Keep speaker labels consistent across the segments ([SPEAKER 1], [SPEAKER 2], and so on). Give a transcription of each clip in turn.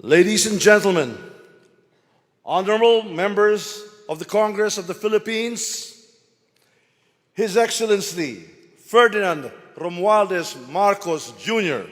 [SPEAKER 1] Ladies and gentlemen, honorable members of the Congress of the Philippines, His Excellency Ferdinand Romualdez Marcos Jr.,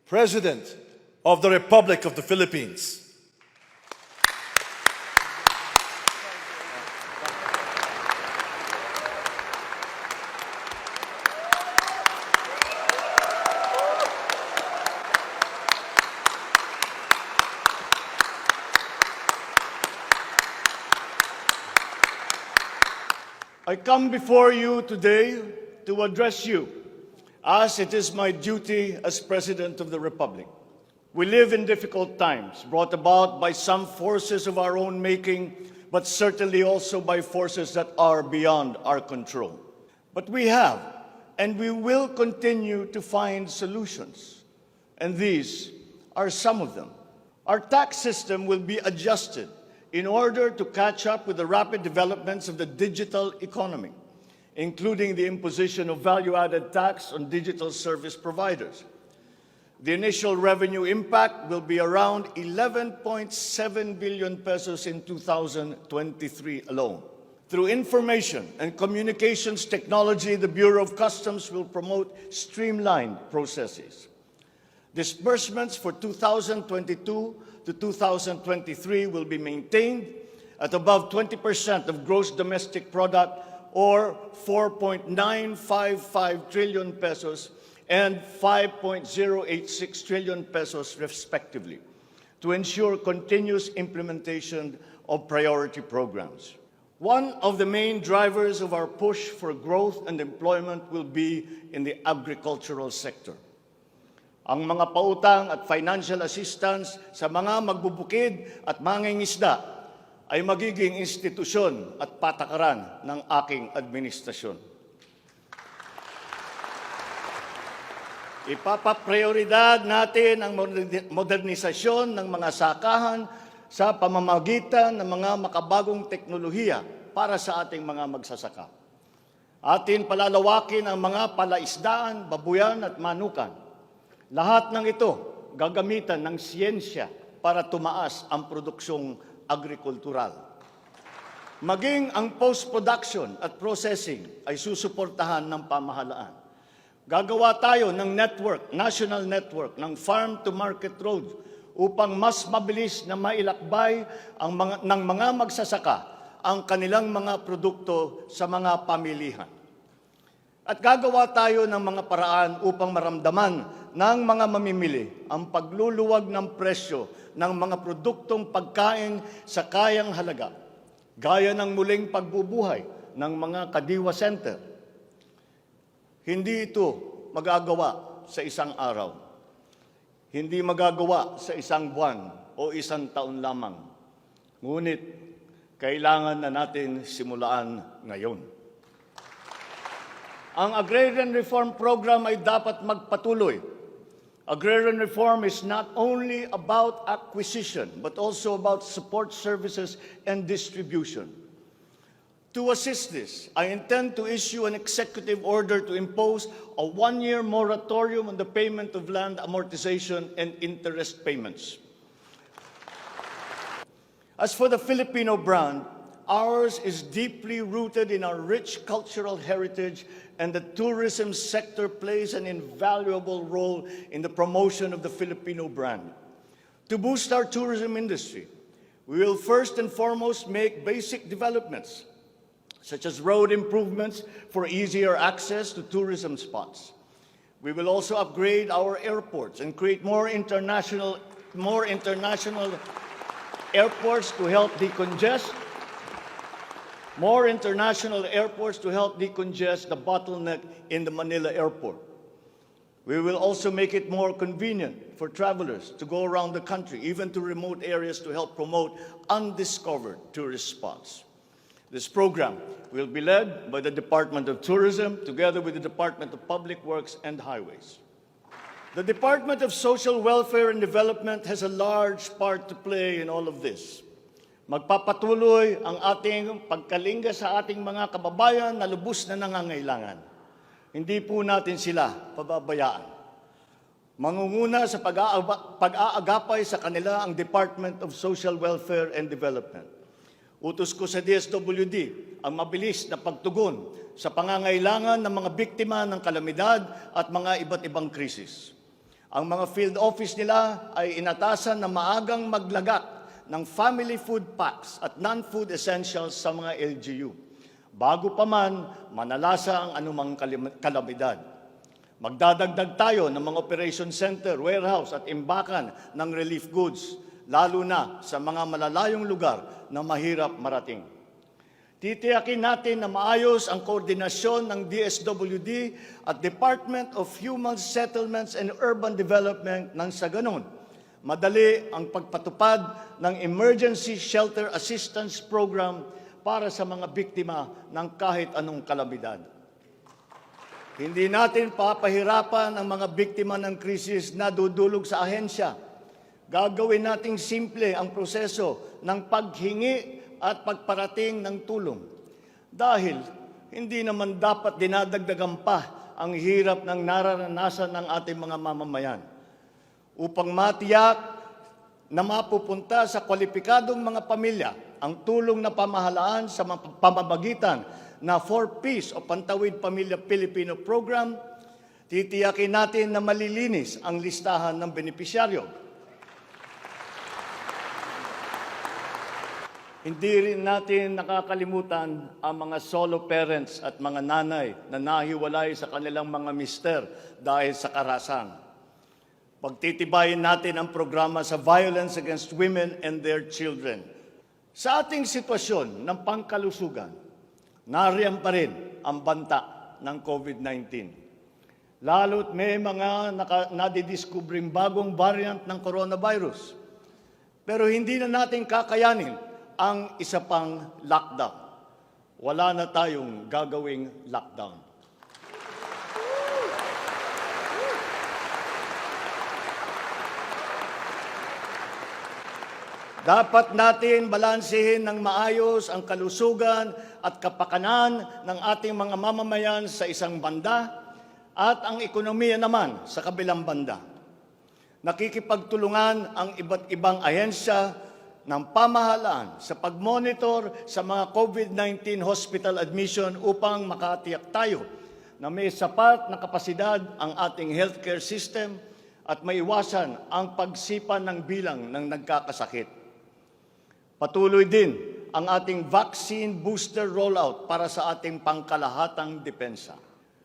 [SPEAKER 1] President of the Republic of the Philippines.
[SPEAKER 2] I come before you today to address you, as it is my duty as President of the Republic. We live in difficult times, brought about by some forces of our own making, but certainly also by forces that are beyond our control. But we have, and we will continue to find solutions, and these are some of them. Our tax system will be adjusted in order to catch up with the rapid developments of the digital economy, including the imposition of value-added tax on digital service providers. The initial revenue impact will be around 11.7 billion pesos in 2023 alone. Through information and communications technology, the Bureau of Customs will promote streamlined processes. Disbursements for 2022 to 2023 will be maintained at above 20% of gross domestic product, or 4.955 trillion pesos and 5.086 trillion pesos respectively, to ensure continuous implementation of priority programs. One of the main drivers of our push for growth and employment will be in the agricultural sector. Ang mga pautang at financial assistance sa mga magbubukid at mangingisda ay magiging institusyon at patakaran ng aking administrasyon. Ipapaprioridad natin ang modernisasyon ng mga sakahan sa pamamagitan ng mga makabagong teknolohiya para sa ating mga magsasaka. Atin palalawakin ang mga palaisdaan, babuyan at manukan. Lahat ng ito gagamitan ng siyensya para tumaas ang produksyong agrikultural. Maging ang post-production at processing ay susuportahan ng pamahalaan. Gagawa tayo ng network, national network, ng farm-to-market road upang mas mabilis na mailakbay ng mga magsasaka ang kanilang mga produkto sa mga pamilihan. At gagawa tayo ng mga paraan upang maramdaman ng mga mamimili ang pagluluwag ng presyo ng mga produktong pagkain sa kayang halaga, gaya ng muling pagbubuhay ng mga Kadiwa Center. Hindi ito magagawa sa isang araw. Hindi magagawa sa isang buwan o isang taon lamang. Ngunit, kailangan na natin simulaan ngayon. Ang Agrarian Reform Program ay dapat magpatuloy. Agrarian reform is not only about acquisition, but also about support services and distribution. To assist this, I intend to issue an executive order to impose a one-year moratorium on the payment of land amortization and interest payments. As for the Filipino brand, ours is deeply rooted in our rich cultural heritage, and the tourism sector plays an invaluable role in the promotion of the Filipino brand. To boost our tourism industry, we will first and foremost make basic developments, such as road improvements for easier access to tourism spots. We will also upgrade our airports and create more international airports to help decongest the bottleneck in the Manila airport. We will also make it more convenient for travelers to go around the country, even to remote areas, to help promote undiscovered tourist spots. This program will be led by the Department of Tourism, together with the Department of Public Works and Highways. The Department of Social Welfare and Development has a large part to play in all of this. Magpapatuloy ang ating pagkalinga sa ating mga kababayan na lubos na nangangailangan. Hindi po natin sila pababayaan. Mangunguna sa pag-aagapay sa kanila ang Department of Social Welfare and Development. Utos ko sa DSWD ang mabilis na pagtugon sa pangangailangan ng mga biktima ng kalamidad at mga iba't ibang krisis. Ang mga field office nila ay inatasan na maagang maglagak ng family food packs at non-food essentials sa mga LGU, bago pa man manalasa ang anumang kalamidad. Magdadagdag tayo ng mga operation center, warehouse at imbakan ng relief goods, lalo na sa mga malalayong lugar na mahirap marating. Titiyakin natin na maayos ang koordinasyon ng DSWD at Department of Human Settlements and Urban Development nang sa ganon, madali ang pagpatupad ng Emergency Shelter Assistance Program para sa mga biktima ng kahit anong kalamidad. Hindi natin papahirapan ang mga biktima ng krisis na dudulog sa ahensya. Gagawin nating simple ang proseso ng paghingi at pagparating ng tulong. Dahil hindi naman dapat dinadagdagan pa ang hirap ng nararanasan ng ating mga mamamayan. Upang matiyak na mapupunta sa kwalipikadong mga pamilya ang tulong na pamahalaan sa pamamagitan na 4Ps o Pantawid Pamilya Pilipino Program, titiyakin natin na malilinis ang listahan ng benepisyaryo. Hindi rin natin nakakalimutan ang mga solo parents at mga nanay na nahiwalay sa kanilang mga mister dahil sa karahasan. Pagtitibayin natin ang programa sa violence against women and their children. Sa ating sitwasyon ng pangkalusugan, nariyan pa rin ang banta ng COVID-19. Lalo't may mga nadidiskubring bagong variant ng coronavirus. Pero hindi na natin kakayanin ang isa pang lockdown. Wala na tayong gagawing lockdown. Dapat natin balansehin ng maayos ang kalusugan at kapakanan ng ating mga mamamayan sa isang banda at ang ekonomiya naman sa kabilang banda. Nakikipagtulungan ang iba't ibang ahensya ng pamahalaan sa pagmonitor sa mga COVID-19 hospital admission upang makatiyak tayo na may sapat na kapasidad ang ating healthcare system at maiwasan ang pagsipa ng bilang ng nagkakasakit. Patuloy din ang ating vaccine booster rollout para sa ating pangkalahatang depensa.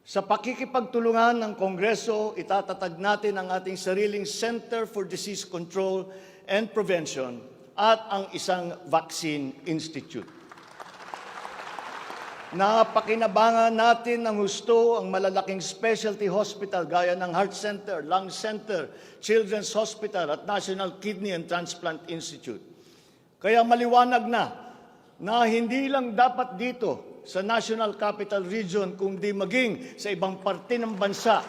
[SPEAKER 2] Sa pakikipagtulungan ng Kongreso, itatatag natin ang ating sariling Center for Disease Control and Prevention at ang isang Vaccine Institute. Napakinabangan natin ng husto ang malalaking specialty hospital gaya ng Heart Center, Lung Center, Children's Hospital at National Kidney and Transplant Institute. Kaya maliwanag na hindi lang dapat dito sa National Capital Region kundi maging sa ibang parte ng bansa.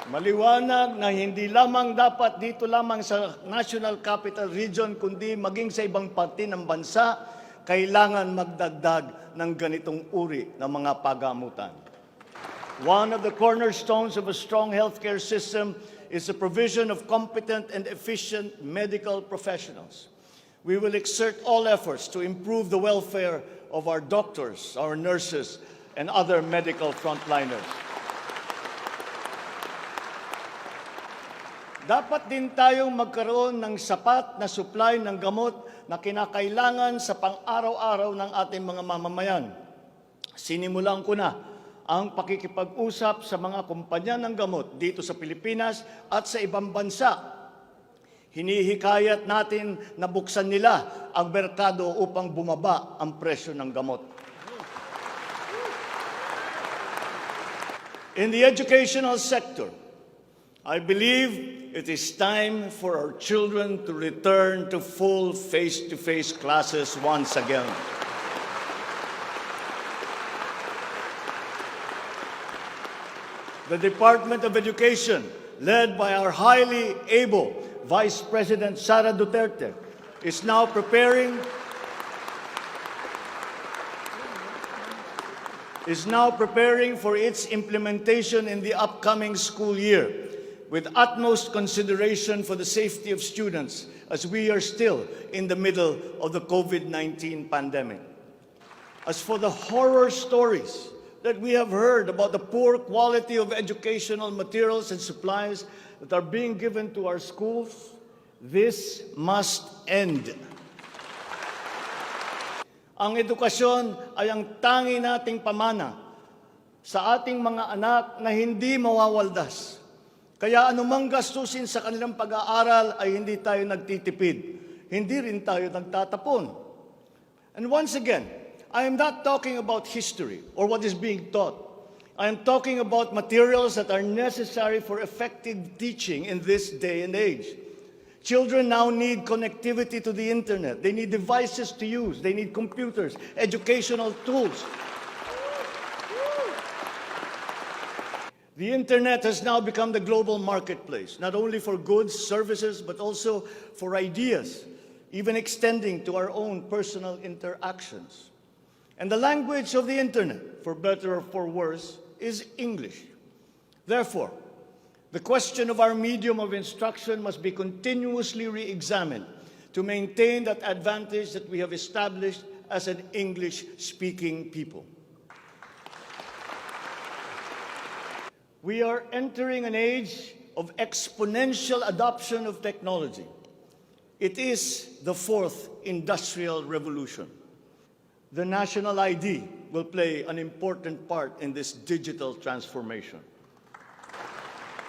[SPEAKER 2] Maliwanag na hindi lamang dapat dito lamang sa National Capital Region, kundi maging sa ibang parte ng bansa, kailangan magdagdag ng ganitong uri ng mga pagamutan. One of the cornerstones of a strong healthcare system is the provision of competent and efficient medical professionals. We will exert all efforts to improve the welfare of our doctors, our nurses, and other medical frontliners. Dapat din tayong magkaroon ng sapat na supply ng gamot na kinakailangan sa pang-araw-araw ng ating mga mamamayan. Sinimulan ko na ang pakikipag-usap sa mga kumpanya ng gamot dito sa Pilipinas at sa ibang bansa. Hinihikayat natin na buksan nila ang merkado upang bumaba ang presyo ng gamot. In the educational sector, I believe it is time for our children to return to full face-to-face classes once again. The Department of Education, led by our highly able Vice President Sara Duterte, is now preparing for its implementation in the upcoming school year, with utmost consideration for the safety of students, as we are still in the middle of the COVID-19 pandemic. As for the horror stories that we have heard about the poor quality of educational materials and supplies that are being given to our schools, this must end. Ang edukasyon ay ang tangi nating pamana sa ating mga anak na hindi mawawaldas. Kaya anumang gastusin sa kanilang pag-aaral ay hindi tayo nagtitipid. Hindi rin tayo nagtatapon. And once again, I am not talking about history or what is being taught. I am talking about materials that are necessary for effective teaching in this day and age. Children now need connectivity to the internet. They need devices to use. They need computers, educational tools. The internet has now become the global marketplace, not only for goods, services, but also for ideas, even extending to our own personal interactions. And the language of the internet, for better or for worse, is English. Therefore, the question of our medium of instruction must be continuously re-examined to maintain that advantage that we have established as an English-speaking people. We are entering an age of exponential adoption of technology. It is the fourth industrial revolution. The national ID will play an important part in this digital transformation.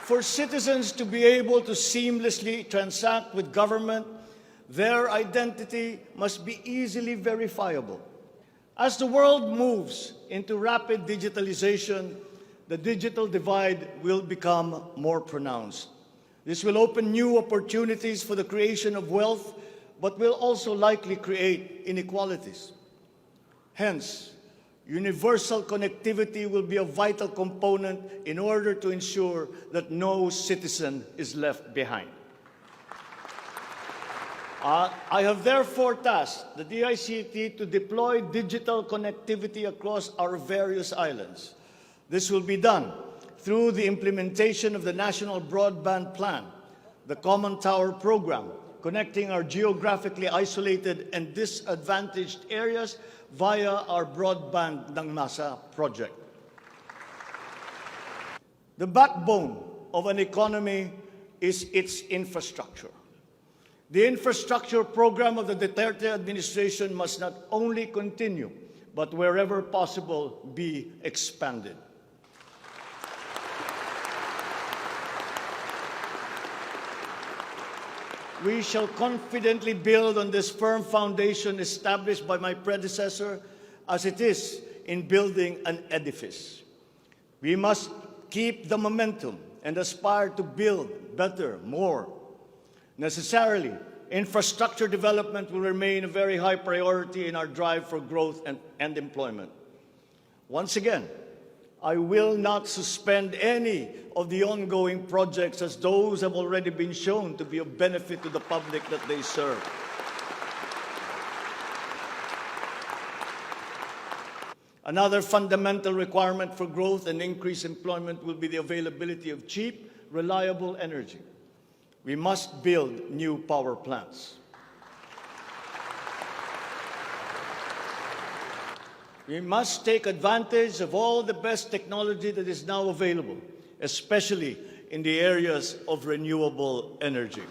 [SPEAKER 2] For citizens to be able to seamlessly transact with government, their identity must be easily verifiable. As the world moves into rapid digitalization, the digital divide will become more pronounced. This will open new opportunities for the creation of wealth, but will also likely create inequalities. Hence, universal connectivity will be a vital component in order to ensure that no citizen is left behind. I have therefore tasked the DICT to deploy digital connectivity across our various islands. This will be done through the implementation of the National Broadband Plan, the Common Tower Program, connecting our geographically isolated and disadvantaged areas via our Broadband ng Masa project. The backbone of an economy is its infrastructure. The infrastructure program of the Duterte administration must not only continue, but wherever possible, be expanded. We shall confidently build on this firm foundation established by my predecessor, as it is in building an edifice. We must keep the momentum and aspire to build better, more. Necessarily, infrastructure development will remain a very high priority in our drive for growth and employment. Once again, I will not suspend any of the ongoing projects, as those have already been shown to be of benefit to the public that they serve. Another fundamental requirement for growth and increased employment will be the availability of cheap, reliable energy. We must build new power plants. We must take advantage of all the best technology that is now available, especially in the areas of renewable energy.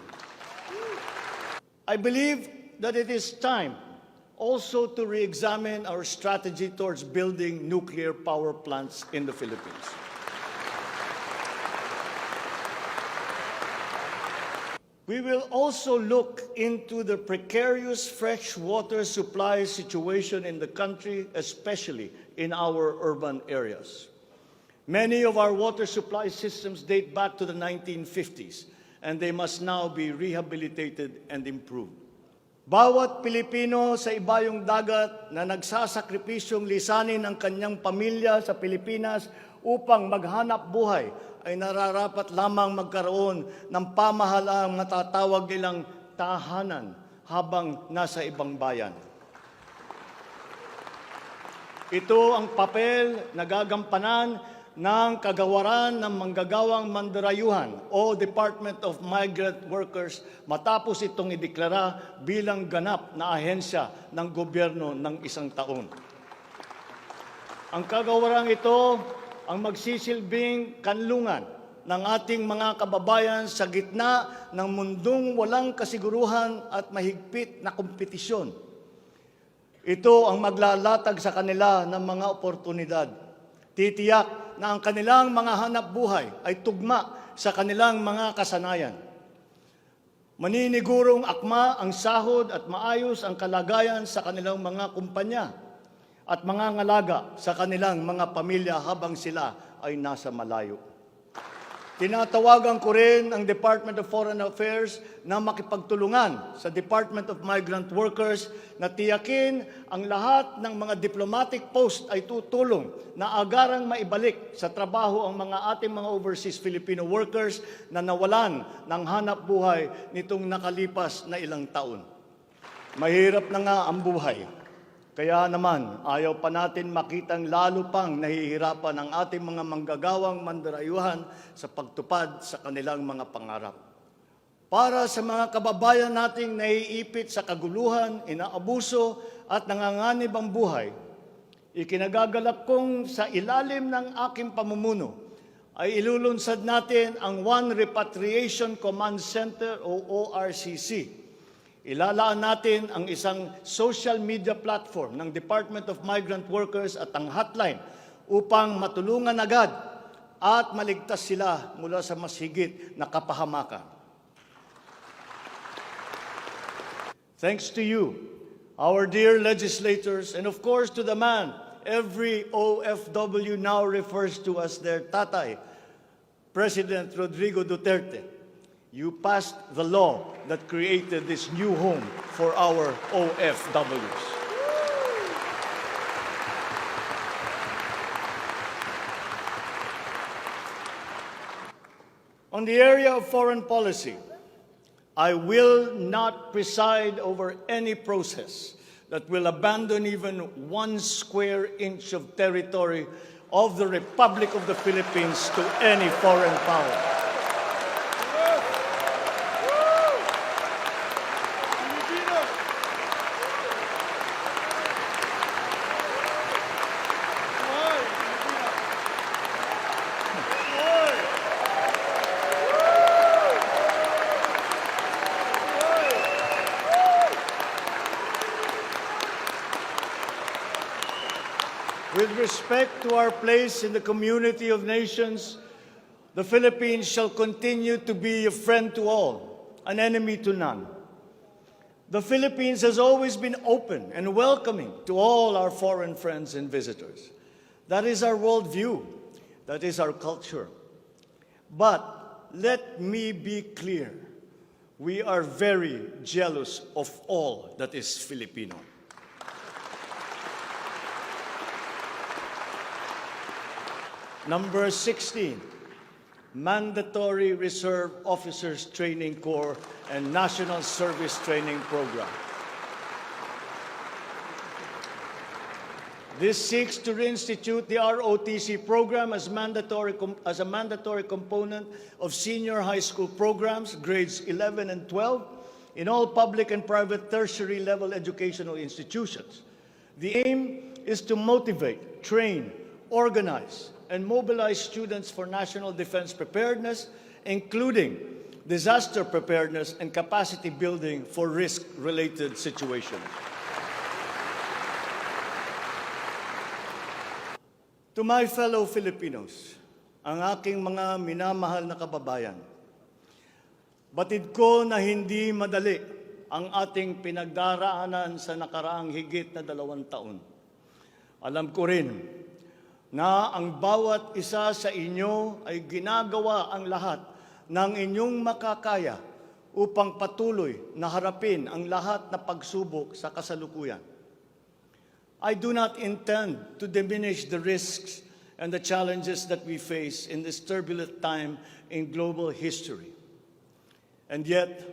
[SPEAKER 2] I believe that it is time also to re-examine our strategy towards building nuclear power plants in the Philippines. We will also look into the precarious freshwater supply situation in the country, especially in our urban areas. Many of our water supply systems date back to the 1950s, and they must now be rehabilitated and improved. Bawat Pilipino sa ibayong dagat na nagsasakripisyong lisanin ang kanyang pamilya sa Pilipinas upang maghanap buhay ay nararapat lamang magkaroon ng pamahalaang matatawag nilang tahanan habang nasa ibang bayan. Ito ang papel na gagampanan ng kagawaran ng manggagawang mandarayuhan o Department of Migrant Workers matapos itong ideklara bilang ganap na ahensya ng gobyerno ng isang taon. Ang kagawarang ito ang magsisilbing kanlungan ng ating mga kababayan sa gitna ng mundong walang kasiguruhan at mahigpit na kompetisyon. Ito ang maglalatag sa kanila ng mga oportunidad. Titiyak na ang kanilang mga hanap buhay ay tugma sa kanilang mga kasanayan. Maninigurong akma ang sahod at maayos ang kalagayan sa kanilang mga kumpanya at mga ngalaga sa kanilang mga pamilya habang sila ay nasa malayo. Tinatawagan ko rin ang Department of Foreign Affairs na makipagtulungan sa Department of Migrant Workers na tiyakin ang lahat ng mga diplomatic post ay tutulong na agarang maibalik sa trabaho ang mga ating mga overseas Filipino workers na nawalan ng hanap buhay nitong nakalipas na ilang taon. Mahirap na nga ang buhay. Kaya naman, ayaw pa natin makitang lalo pang nahihirapan ang ating mga manggagawang mandarayuhan sa pagtupad sa kanilang mga pangarap. Para sa mga kababayan nating naiipit sa kaguluhan, inaabuso at nanganganib ang buhay, ikinagagalak kong sa ilalim ng aking pamumuno ay ilulunsad natin ang One Repatriation Command Center o ORCC. Ilalaan natin ang isang social media platform ng Department of Migrant Workers at ang hotline upang matulungan agad at maligtas sila mula sa mas higit na kapahamakan. Thanks to you, our dear legislators, and of course to the man every OFW now refers to as their tatay, President Rodrigo Duterte. You passed the law that created this new home for our OFWs. On the area of foreign policy, I will not preside over any process that will abandon even 1 square inch of territory of the Republic of the Philippines to any foreign power. With respect to our place in the community of nations, the Philippines shall continue to be a friend to all, an enemy to none. The Philippines has always been open and welcoming to all our foreign friends and visitors. That is our worldview. That is our culture. But let me be clear. We are very jealous of all that is Filipino. Number 16, Mandatory Reserve Officers Training Corps and National Service Training Program. This seeks to reinstitute the ROTC program as a mandatory component of senior high school programs, grades 11 and 12, in all public and private tertiary level educational institutions. The aim is to motivate, train, organize, and mobilize students for national defense preparedness, including disaster preparedness and capacity building for risk-related situations. To my fellow Filipinos, ang aking mga minamahal na kababayan, batid ko na hindi madali ang ating pinagdaraanan sa nakaraang higit na 2 taon. Alam ko rin na ang bawat isa sa inyo ay ginagawa ang lahat ng inyong makakaya upang patuloy na harapin ang lahat na pagsubok sa kasalukuyan. I do not intend to diminish the risks and the challenges that we face in this turbulent time in global history. And yet,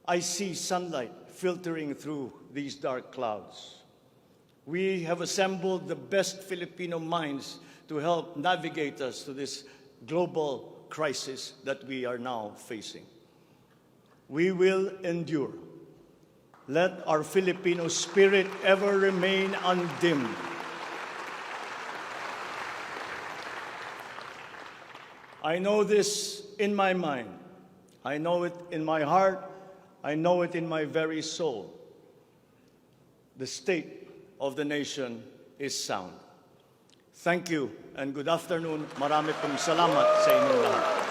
[SPEAKER 2] I see sunlight filtering through these dark clouds. We have assembled the best Filipino minds to help navigate us to this global crisis that we are now facing. We will endure. Let our Filipino spirit ever remain undimmed. I know this in my mind. I know it in my heart. I know it in my very soul. The state of the nation is sound. Thank you and good afternoon. Marami pong salamat sa inyong lahat.